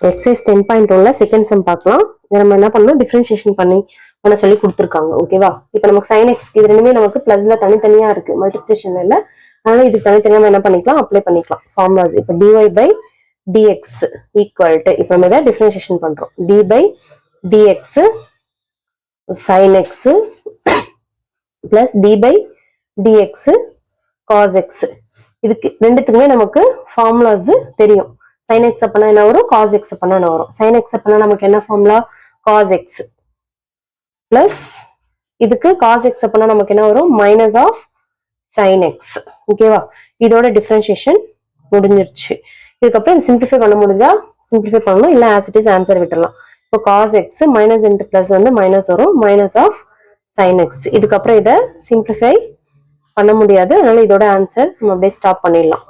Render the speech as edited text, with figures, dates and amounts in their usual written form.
Exercise 10.1ல second sum பார்க்கலாம். நம்ம என்ன பண்ணணும், டிஃபரன்ஷியேஷன் பண்ண சொல்லி கொடுத்துருக்காங்க. ஓகேவா? இப்போ நமக்கு sin x இது ரெண்டுமே நமக்கு பிளஸ்ல தனித்தனியா இருக்கு, மல்டிபிகேஷன் இல்ல. அதனால இது தனித்தனியா என்ன பண்ணிக்கலாம், அப்ளை பண்ணிக்கலாம் ஃபார்முலாஸ். இப்போ dy by dx equal to, இப்போ நம்ம இதை டிஃபரன்ஷியேஷன் பண்றோம். d by dx sin x plus d by dx cos x. இதுக்கு ரெண்டுத்துக்குமே நமக்கு ஃபார்முலாஸ் தெரியும். sin x அப்பனா என்ன வரும், cos x அப்பனா என்ன வரும். sin x அப்பனா நமக்கு என்ன ஃபார்முலா, cos x பிளஸ் இதுக்கு cos x அப்பனா நமக்கு என்ன வரும், மைனஸ் ஆஃப் sin x. ஓகேவா? இதோட டிஃபரன்ஷியேஷன் முடிஞ்சிருச்சு. இதுக்கப்புறம் இது சிம்பிளிஃபை பண்ண முடிஞ்சா சிம்பிளிஃபை பண்ணணும், இல்ல ஆஸ் இட் இஸ் ஆன்சர் விட்டுறலாம். இப்போ cos x minus into plus வந்து மைனஸ் வரும், மைனஸ் ஆஃப் sin x. இதுக்கப்புறம் இதை சிம்பிளிஃபை பண்ண முடியாது, அதனால இதோட ஆன்சர் நம்ம அப்படியே ஸ்டாப் பண்ணிடலாம்.